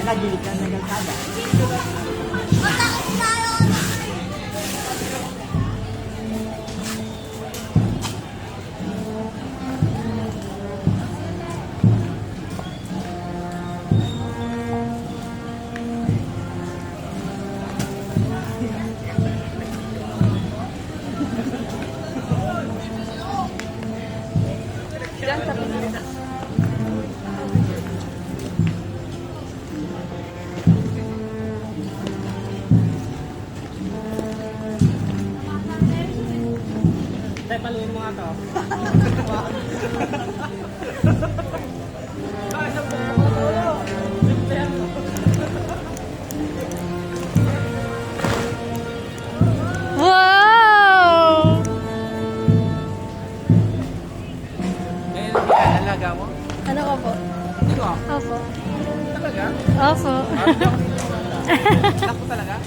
Nagilid na nagalkada. Tay, paluin mo nga to. Wow! Ngayon ang pinahalaga mo? Ano ka po? Hindi ko. Opo. Talaga? Opo. Ako talaga?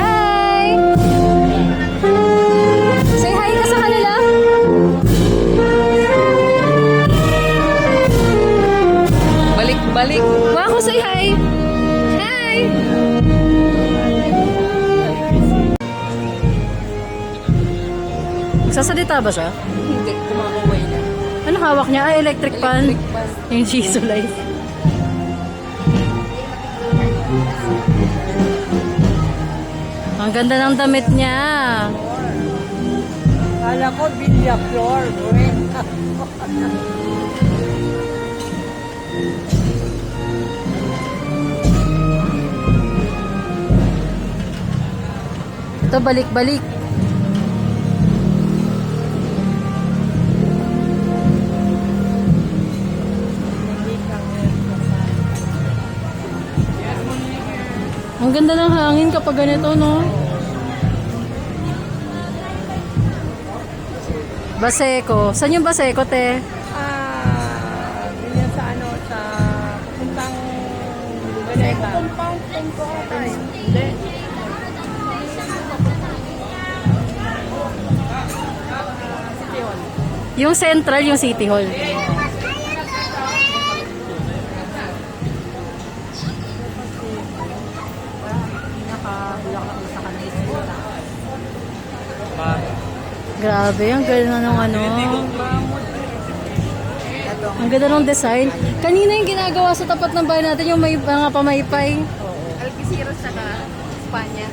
Hi! Say hi ka sa kanila. Balik-balik. Wako, say hi. Hi! Magsasalita ba siya? Hindi, kumakaway na. Ano hawak niya? Ay, electric pan. Electric pan. Yung Shizu Life. Ang ganda ng damit niya. Kala ko, Villa Flor. Ito, balik-balik. Ang ganda ng hangin kapag ganito, no? Baseco. Saan yung Baseco, te? Ganyan sa ano, sa pupuntang Luneta. Compound tayo. Hindi. City Hall. Yung Central, yung City Hall. Pinaka-bulak sa kanila. Grabe, ang ganda ng ano. Ang ganda ng design. Kanina yung ginagawa sa tapat ng bahay natin, yung may mga pamaypay. Algeciras saka Espanya.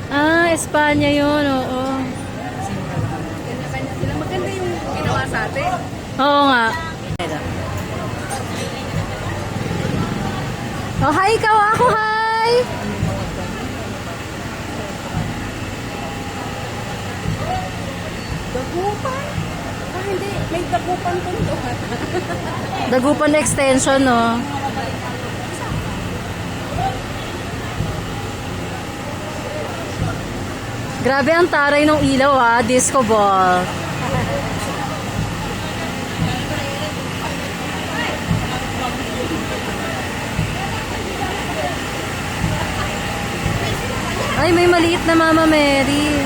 Ah, Espanya yun, oo. Kanya-kanya sila. Maganda yung ginawa sa atin. Oo nga. Oh, hi ikaw, ako, hi! Dagupan? Ah, hindi. May dagupan po ito. Dagupan extension, no? Grabe ang taray ng ilaw, ah. Disco ball. Ay, may maliit na Mama Mary.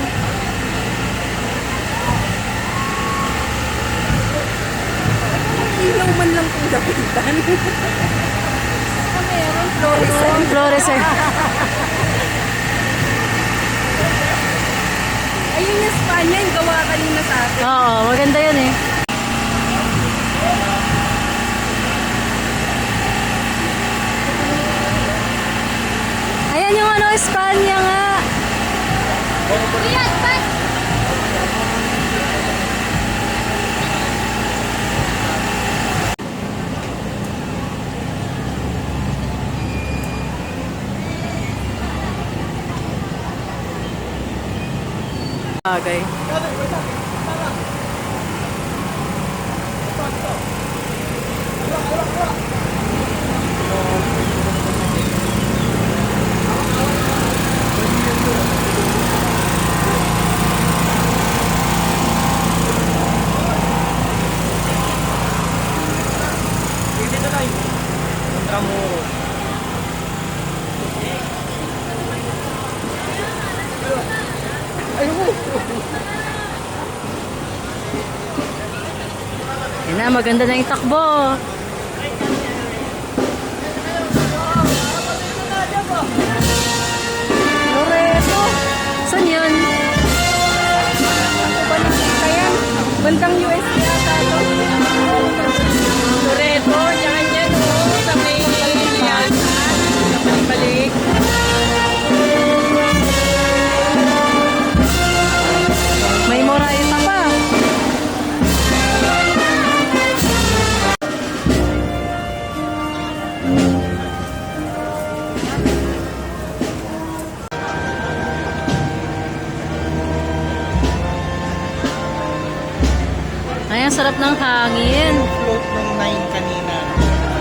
Ilaw man lang po dapitan. Meron, fluorescent. Fluorescent. Ayun yung Espanya, yung gawa kanina sa atin. Oo, maganda yun eh. Ayan yung ano, Espanya nga. Riyadh, bye! Bagay. Dito na tayo. Tramuro. Yan na, maganda na yung takbo. Loreto. Saan yun? Ako ba nakita yan? Bandang US yata ito. Loreto, yan yan o. Sa may yan. Sa balik-balik. May Moraita pa. Ay, ang sarap ng hangin. Float nung 9 kanina.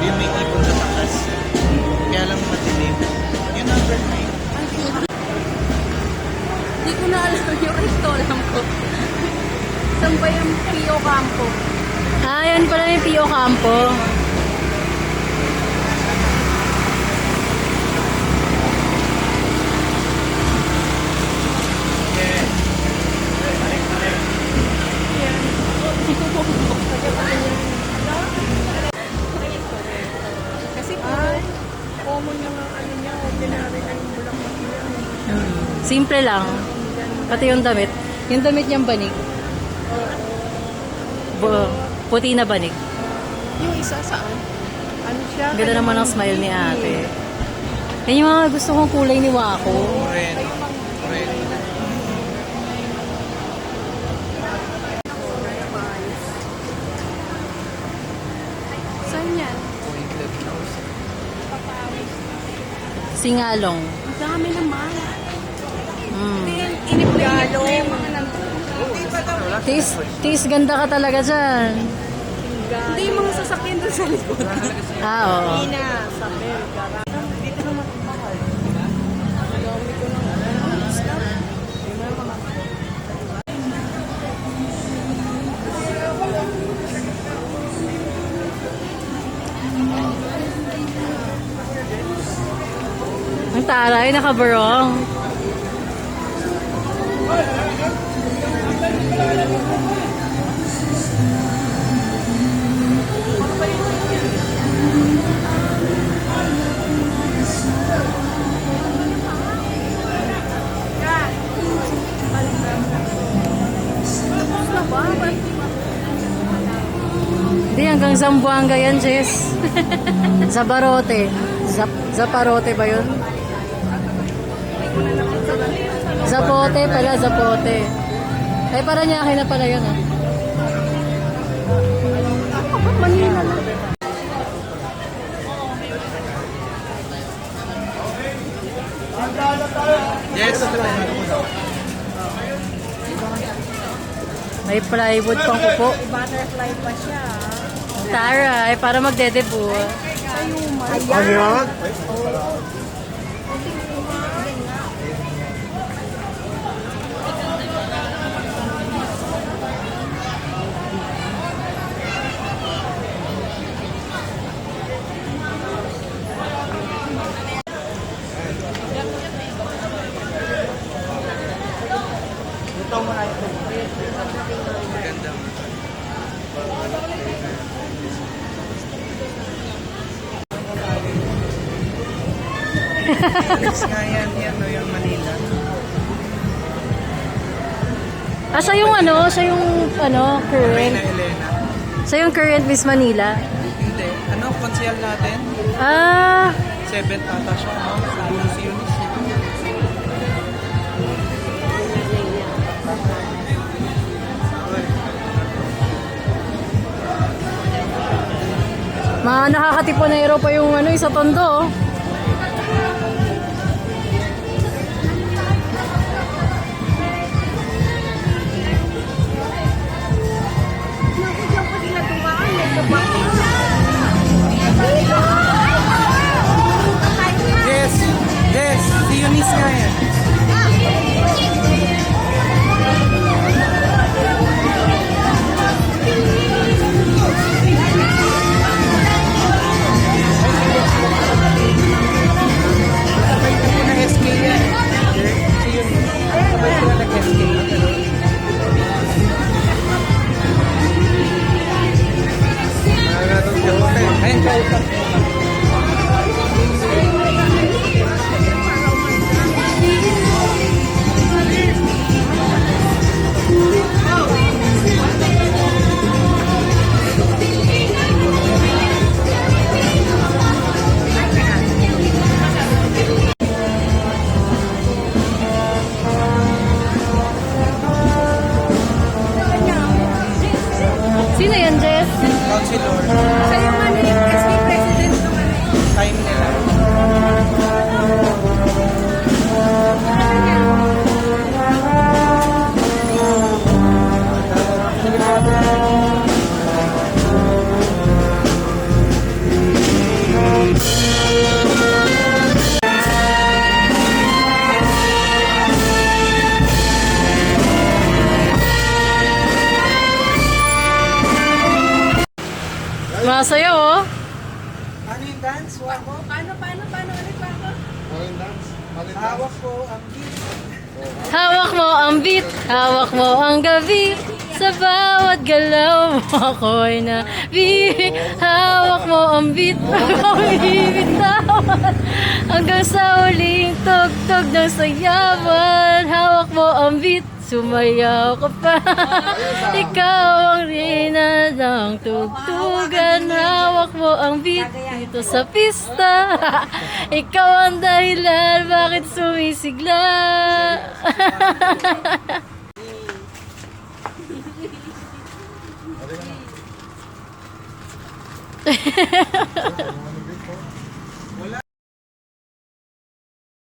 Yung may ibon sa takas. Kaya lang matilim. Yung number 9. Hindi ko na alam yung restaurant ko. Saan ba yung Pio Campo? Ah, yan pala yung Pio Campo. Kasi common na nga ano niya, ordinary na yung bulaklak niya. Simple lang. Pati yung damit. Yung damit niyang banig. Puti na banig. Yung isa saan? Ano siya? Ganda naman ang smile ni ate. Yan yung mga gusto kong kulay ni Wako. Moreno. Moreno. Saan yan? Singalong. Ang dami naman. Mm. Inipuyalo yung mga nandun. Tis, ganda ka talaga dyan. Hindi yung mga sasakyan doon sa likod. Ah, oo. Ina, sa Amerika. Dito naman ang mahal. Dami ko ng isla. Ang taray, nakabarong. Hindi, hanggang Zamboanga yan, Jess. Zabarote. Zaparote ba yun? Zapote pala, Zapote. Ay, Paranaque na pala yun, ah. Manila na. Yes. May plywood pang kupo. Butterfly pa siya. Tara, ay para magdedebut. Ayan. Maganda. Next nga yan, no, yung Manila. Ah, siya yung ano, current. Reyna Elena. Siya yung current Miss Manila. Hindi. Ano, konsyal natin? Ah, 7th ata siya, no? Sa dulo si Eunice. mga nakakatiponero pa yung ano, isa tondo. Oh. Sumasayaw, oh. Ano yung dance? Hawak mo? Paano ulit pa ako? Hawak ko ang beat. Hawak mo ang beat, hawak mo ang gabi. Sa bawat galaw mo ako'y hawak mo ang beat, ako'y bibitawan. Hanggang sa huling tugtog ng sayawan. Hawak mo ang beat, sumayaw ka pa. Ikaw ang rina ng tugtugan. Hawak mo ang beat dito sa pista. Ikaw ang dahilan bakit sumisigla.